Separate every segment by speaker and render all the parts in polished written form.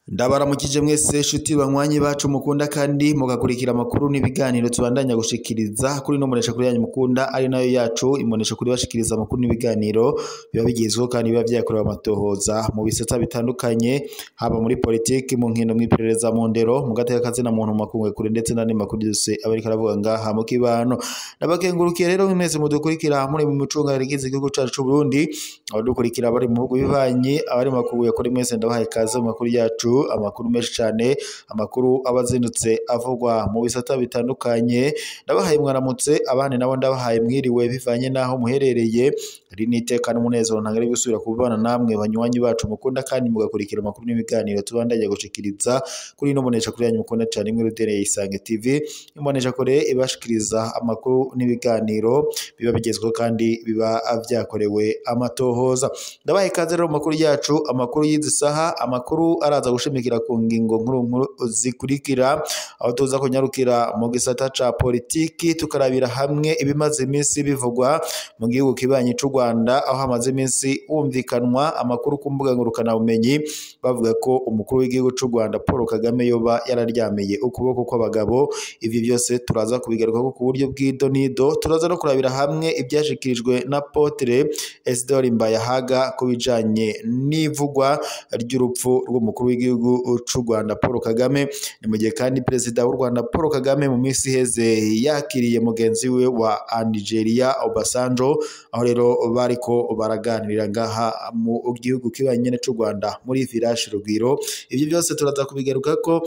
Speaker 1: Ndabaramukije mwese shuti banywanyi bacu mukunda kandi mugakurikira amakuru n'ibiganiro tubandanya gushikiriza kuri no munesha kuri yanyu mukunda ari nayo yacu imonesha kuri bashikiriza amakuru n'ibiganiro biba bigezweho kandi biba vyakorewe amatohoza mu bisata bitandukanye haba muri politiki mu nkino mwiperereza mu ndero mu gateka kazina muntu makungwe kuri ndetse n'andi makuru yose abari karavuga ngaha mu kibano nabakengurukiye rero mwese mudukurikira muri mu micunga rigize igihugu cacu c'u Burundi abadukurikira bari mu bihugu bivanye abari makubuye kuri mwese ndabahaye kaze mu makuru yacu amakuru menshi cyane amakuru abazindutse avugwa mu bisata bitandukanye ndabahaye mwaramutse abandi nabo ndabahaye mwiriwe bivanye naho muherereye ari niteka n'umunezero ntangari gusubira kubana namwe banywanyi bacu mukunda kandi mugakurikira amakuru n'ibiganiro tubandanye gushikiriza kuri no munesha kuri yanyu mukunda cyane imwe rutereye Isange TV imonesha kore ibashikiriza amakuru n'ibiganiro biba bigezweho kandi biba vyakorewe amatohoza ndabahaye kaze rero mu makuru yacu amakuru y'izisaha amakuru araza gushimikira ku ngingo nkuru zikurikira aho tuza kunyarukira mu gisata ca politiki tukarabira hamwe ibimaze iminsi bivugwa mu gihugu kibanyi c'u Rwanda aho hamaze iminsi humvikanwa amakuru ku mbuga ngurukana bumenyi bavuga ko umukuru w'igihugu c'u Rwanda Paul Kagame yoba yararyamiye ukuboko kw'abagabo ivi byose turaza kubigaruka ku buryo bw'idonido turaza no kurabira hamwe ibyashikirijwe na Apotre Isidore Mbayahaga ku bijanye n'ivugwa ry'urupfu rw'umukuru w'igihugu c'u Rwanda Paul Kagame ni mu gihe kandi perezida w'u Rwanda Paul Kagame mu minsi iheze yakiriye mugenzi we wa Nigeria Obasanjo aho rero bariko baraganirira ngaha mu gihugu kibanye c'u Rwanda muri village Rugwiro ivyo byose turaza kubigaruka ko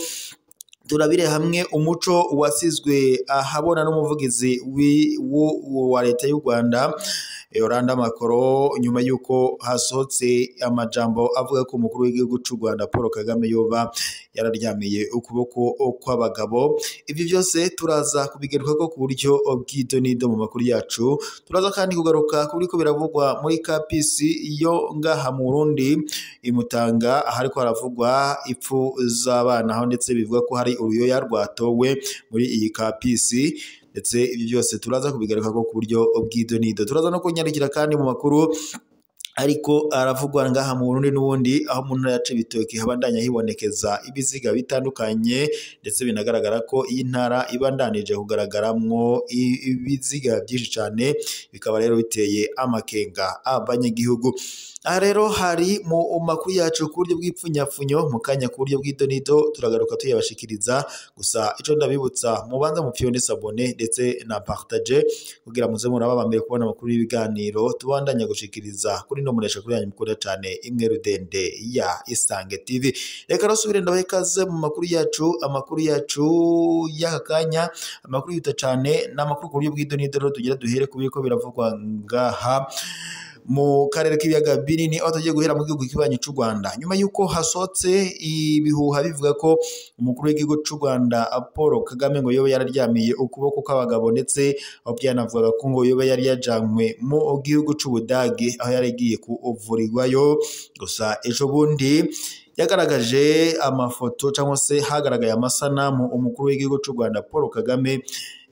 Speaker 1: turabire hamwe umuco wasizwe ahabona n'umuvugizi wa leta y'u Rwanda Yoranda Makoro nyuma yuko hasohotse amajambo avuga ko umukuru w'igihugu c'u Rwanda Paul Kagame yoba yararyamiye ukuboko kw'abagabo ivi byose turaza kubigaruka ko ku buryo bw'idonido mu makuru yacu turaza kandi kugaruka kuri ko biravugwa muri kapisi yo ngaha mu Burundi imutanga hariko haravugwa ipfu z'abana aho ndetse bivuga ko hari uruyoya rwatowe muri iyi kapisi ndetse ibi byose turaza kubigaruka ko ku buryo bw'idonido turaza no kunyarukira kandi mu makuru ariko aravugwa ngaha mu Burundi n'ubundi aho mu ntara ya Cibitoke habandanya hibonekeza ibiziga bitandukanye ndetse binagaragara ko iyi ntara ibandanije kugaragaramwo ibiziga byinshi cyane bikaba rero biteye amakenga abanyagihugu aha rero hari mu makuru yacu ku buryo bw'ipfunyafunyo mu kanya ku buryo bw'idonido turagaruka tuyabashikiriza gusa ico ndabibutsa mubanza mupfyonde sabone ndetse na partage kugira muze muraba bambere kubona amakuru y'ibiganiro tubandanya gushikiriza kuri no munesha kuri yanyu mukunda cyane imwe rudende ya Isange TV reka rasubire ndabahe kaze mu makuru yacu y'akanya amakuru yuta cyane n'amakuru ku buryo bw'idonido tugira duhere kubiko biravugwa ngaha mu karere k'ibiyaga binini aho tugiye guhera mu gihugu kibanyi c'u Rwanda nyuma yuko hasotse ibihuha bivuga ko umukuru w'igihugu c'u Rwanda Paul Kagame ngo yoba yararyamiye ukuboko kw'abagabo ndetse aho byanavuga ko ngo yoba yari yajanywe mu gihugu c'u Budage aho yaragiye kuvurirwayo gusa ejo bundi yagaragaje amafoto cyangwa se hagaragaye amasanamu umukuru w'igihugu c'u Rwanda Paul Kagame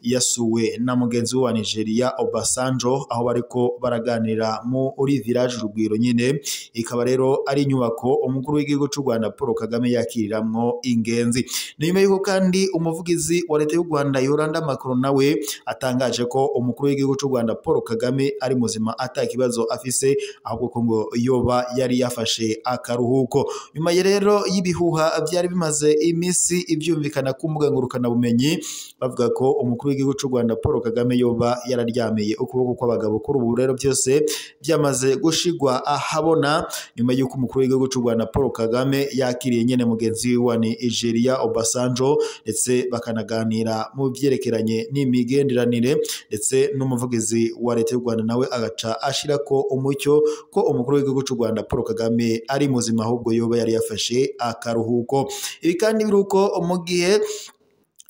Speaker 1: yasuwe na mugenzi wa Nigeria Obasanjo aho bariko baraganira muri village Rugwiro nyine ikaba rero ari inyubako umukuru w'igihugu c'u Rwanda Paul Kagame yakiriramwo ingenzi nyuma yuko kandi umuvugizi wa leta y'u Rwanda Yoranda Makoro nawe atangaje ko umukuru w'igihugu c'u Rwanda Paul Kagame ari muzima atakibazo afise ahubwo ko ngo yoba yari yafashe akaruhuko nyuma rero y'ibihuha byari bimaze imisi ivyumvikana ku mbuga ngurukana bumenyi bavuga ko umukuru w'igihugu c'u Rwanda Paul Kagame yoba yararyamiye ukuboko kw'abagabo kuri ubu rero byose byamaze gushigwa ahabona nyuma yuko umukuru w'igihugu c'u Rwanda Paul Kagame yakiriye nyene mugenzi wa Nigeria Obasanjo ndetse bakanaganira mu byerekeranye n'imigenderanire ndetse n'umuvugizi wa leta y'u Rwanda nawe agaca ashira ko umucyo ko umukuru w'igihugu c'u Rwanda Paul Kagame ari muzima ahubwo yoba yari yafashe akaruhuko ibi kandi biruko mu gihe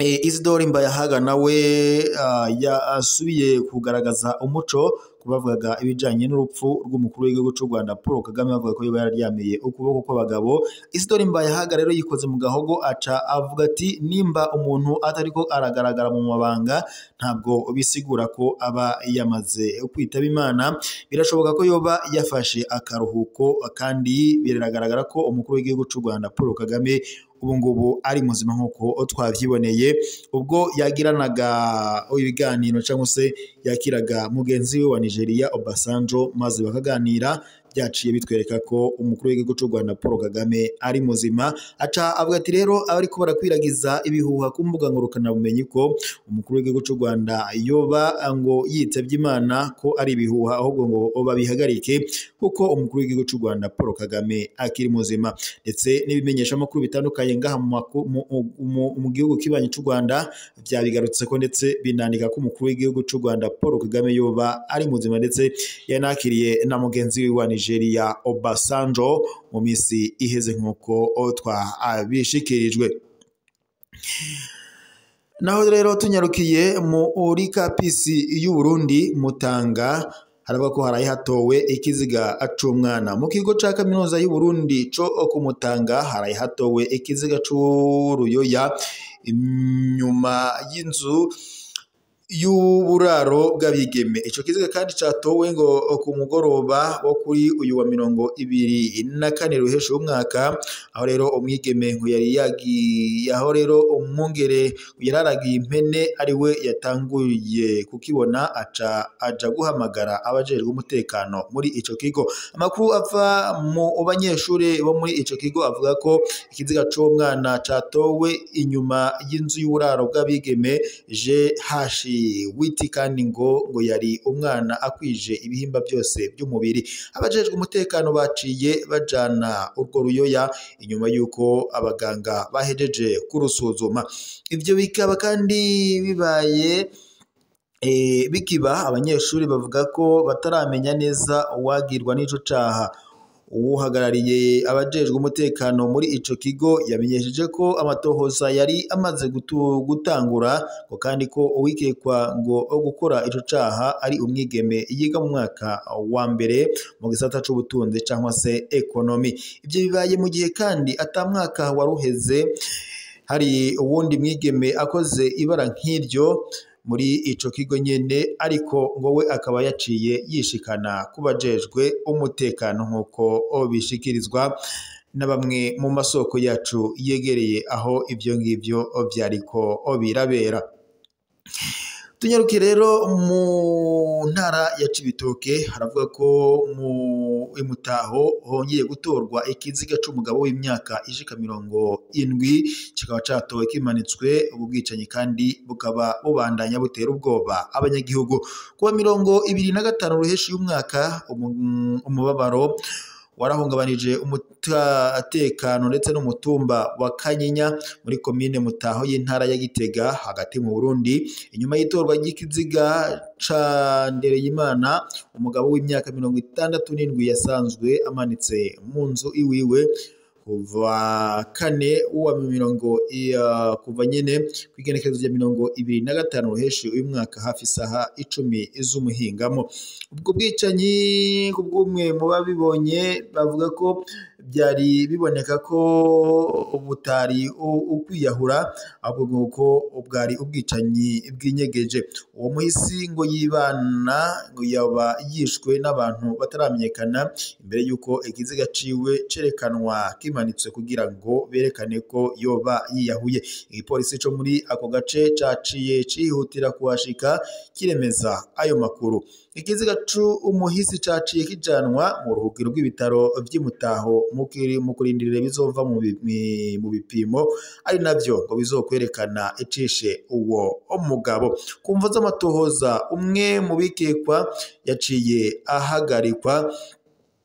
Speaker 1: Isidore Mbayahaga nawe yasubiye kugaragaza umuco kubavugaga ibijanye n'urupfu rw'umukuru w'igihugu c'u Rwanda Paul Kagame bavuga ko yoba yararyamiye ukuboko kw'abagabo. Isidore Mbayahaga rero yikoze mu gahogo aca avuga ati nimba umuntu atariko aragaragara mu mabanga ntabwo bisigura ko aba yamaze kwitaba Imana, birashoboka ko yoba yafashe akaruhuko kandi biragaragara ko umukuru w'igihugu c'u Rwanda Paul Kagame ubu ngubu ari muzima nk'uko twavyiboneye ubwo yagiranaga ibiganiro cyangwa se yakiraga mugenzi we wa Nigeria Obasanjo maze bakaganira. Byaciye bitwereka ko umukuru w'igihugu c'u Rwanda Paul Kagame ari muzima. Aca avuga ati rero abariko barakwiragiza ibihuha ku mbuga ngurukana bumenyi ko umukuru w'igihugu c'u Rwanda yoba ngo yitavye Imana ko ari ibihuha, ahubwo ngo babihagarike kuko umukuru w'igihugu c'u Rwanda Paul Kagame akiri muzima. Ndetse n'ibimenyesha makuru bitandukanye ngaha mu gihugu kibanyi c'u Rwanda byabigarutse ko ndetse binandika ko umukuru w'igihugu c'u Rwanda Paul Kagame yoba ari muzima, ndetse yanakiriye na mugenzi we wa Nigeria Obasanjo mu misi iheze nk'uko twabishikirijwe. Naho rero tunyarukiye muri kapisi y'u Burundi Mutanga haravuga ko haraye hatowe ikiziga c'umwana. Mu kigo ca kaminuza y'u Burundi co ku Mutanga haraye hatowe ikiziga c'uruyoya inyuma y'inzu y'uburaro bw'abigeme. Ico kiziga kandi catowe ngo ku mugoroba wo kuri uyu wa 24 ruhesha umwaka, aho rero umwigeme ngo yari yagiye, aho rero umwungere yararagiye impene ari we yatanguye kukibona aja guhamagara abajejwe umutekano muri ico kigo. Amakuru ava mu banyeshure bo muri ico kigo avuga ko ikiziga c'umwana catowe inyuma y'inzu y'uburaro bw'abigeme hashi witi kandi ngo yari umwana akwije ibihimba byose by'umubiri. Abajejwe umutekano baciye bajana urwo ruyoya inyuma yuko abaganga bahejeje kurusuzuma. Ivyo bikaba kandi bikiba abanyeshuri bavuga ko bataramenya neza uwagirwa n'ico caha. Uhagarariye abajejwe umutekano muri ico kigo yamenyesheje ko amatohoza yari amaze gutangura ngo kandi ko uwikekwa ngo gukora ico caha ari umwigeme yiga mu mwaka wa mbere mu gisata c'ubutunzi cyangwa se ekonomi. Ivyo bibaye mu gihe kandi atamwaka waruheze hari uwundi mwigeme akoze ibara nk'iryo muri ico kigo nyene, ariko ngo we akaba yaciye yishikana kubajejwe umutekano nk'uko bishikirizwa na bamwe mu masoko yacu yegereye aho ivyo ngivyo vyariko birabera. Tunyarukiye rero mu ntara ya Cibitoke haravuga ko mu Mutaho hongeye gutorwa ikiziga c'umugabo w'imyaka ishika 70 kikaba catowe kimanitswe. Ubu bwicanyi kandi bukaba bubandanya butera ubwoba abanyagihugu. Kuwa 25 ruheshi y'umwaka umubabaro warahungabanije umutekano ndetse n'umutumba wa Kanyinya muri komine Mutaho y'intara ya Gitega hagati mu Burundi, inyuma y'itorwa ry'ikiziga ca Ndereyimana umugabo w'imyaka 67 yasanzwe amanitse mu nzu iwiwe kuva kane kuva nyene kwigenekerezo rya 25 ruheshi uyu mwaka hafi isaha 10 z'umuhingamo. Ubwo bwicanyi kubw'umwe mu babibonye bavuga ko byari biboneka ko ubutari ukwiyahura ahubwo nuko ubwari ubwicanyi bw'inyegeje. Uwo muhisi ngo yibana ngo yaba yishwe n'abantu bataramenyekana imbere yuko ikiziga ciwe cerekanwa kimanitswe kugira ngo berekane ko yoba yiyahuye. Igipolisi co muri ako gace caciye cihutira kuhashika kiremeza ayo makuru. Ikiziga c'umuhisi caciye kijanwa mu ruhukiro rw'ibitaro vy'Imutaho mu kurindirira bizova mu bipimo ari navyo ngo bizokwerekana icishe uwo umugabo. Kumva z'amatohoza umwe mu bikekwa yaciye ahagarikwa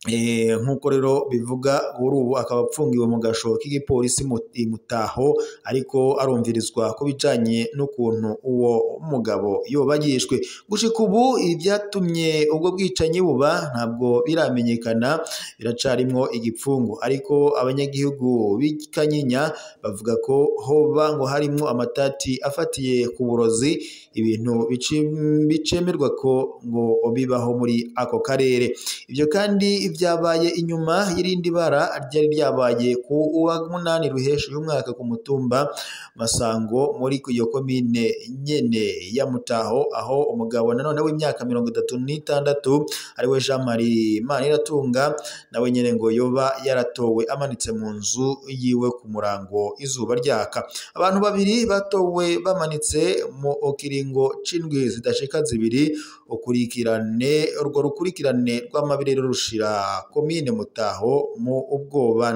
Speaker 1: nk'uko rero bivuga kuri ubu akaba apfungiwe mu gasho k'igipolisi Mutaho ariko arumvirizwa ku bijanye n'ukuntu uwo mugabo yoba yishwe. Gushika ubu ibyatumye ubwo bwicanyi buba ntabwo biramenyekana, biracarimwo igipfungu, ariko abanyagihugu b'Ikanyinya bavuga ko hoba ngo harimwo amatati afatiye ku burozi, ibintu bicemerwa ko ngo bibaho muri ako karere. Ivyo kandi byabaye inyuma y'irindi bara ryari ryabaye ku wa 8 ruheshi y'umwaka ku mutumba Masango muri iyo komine nyene ya Mutaho, aho umugabo nanone w'imyaka 36 ariwe Jean Marie Maniratunga nawe nyene ngo yoba yaratowe amanitse mu nzu yiwe ku murango izuba ryaka. Abantu babiri batowe bamanitse mu kiringo c'indwi zidashika zibiri, urwo rukurikirane rw'amabirero rushira komine Mutaho mu ubwoba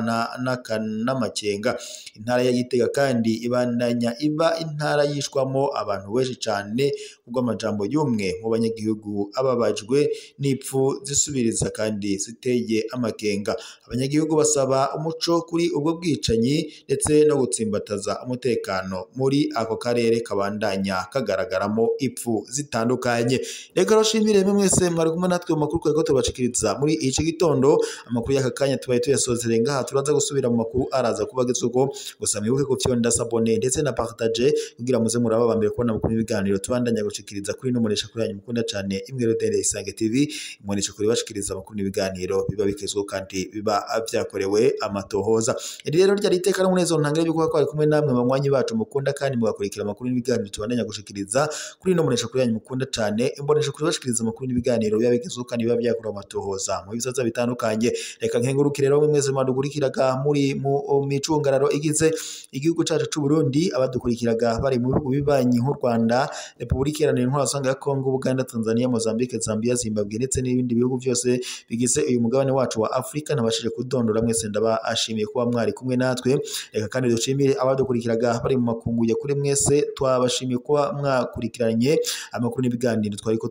Speaker 1: n'amakenga. Intara ya Gitega kandi ibandanya iba intara yishwamo abantu benshi cane, ubwo amajambo y'umwe mu banyagihugu ababajwe n'ipfu zisubiriza kandi ziteye amakenga. Abanyagihugu basaba umuco kuri ubwo bwicanyi ndetse no gutsimbataza umutekano muri ako karere kabandanya kagaragaramo ipfu zitandukanye. Reka roshimire mwese mwari kumwe natwe mu makuru twari tubashikiriza muri iki gitondo. Amakuru y'aka kanya tubaye tuyasozereye ngaha, turaza gusubira mu makuru araza kubagezweho. Gusa mwibuke ko fyonda sabone ndetse na partage kugira muze muraba bambere kubona amakuru n'ibiganiro tubandanya gushikiriza kuri nomonesha kuri yanyu mukunda cyane imwe Rodende Isange TV, imonesha kuri bashikiriza amakuru n'ibiganiro biba bikezweho kandi biba byakorewe amatohoza. Iri rero ryari iteka n'umunezero ntangire byo kwari kumwe namwe banywanyi bacu mukunda kandi mugakurikira amakuru n'ibiganiro tubandanya gushikiriza kuri nomonesha kuri yanyu mukunda cyane, imbonesha kuri bashikiriza amakuru n'ibiganiro biba bikezweho kandi biba byakorewe amatohoza mu bisaza bitandukanye. Reka nkengurukire rero mwese madugurikiraga muri mu micungararo igize igihugu cyacu cy'u Burundi, abadukurikiraga bari mu bihugu bibanyi nk'u Rwanda, Repubulika Iharanira Intwaro ya Kongo, Uganda, Tanzania, Mozambique, Zambia, Zimbabwe ndetse n'ibindi bihugu byose bigize uyu mugabane wacu wa Afrika. Nabashije kudondora mwese ndabashimiye kuba mwari kumwe natwe. Reka kandi dushimire abadukurikiraga bari mu makungu ya kure, mwese twabashimiye kuba mwakurikiranye amakuru n'ibiganiro twariko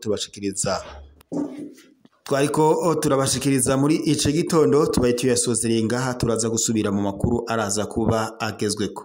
Speaker 1: turabashikiriza muri ico gitondo. Tubaye tuyasozereye ngaha, turaza gusubira mu makuru araza kuba agezweko.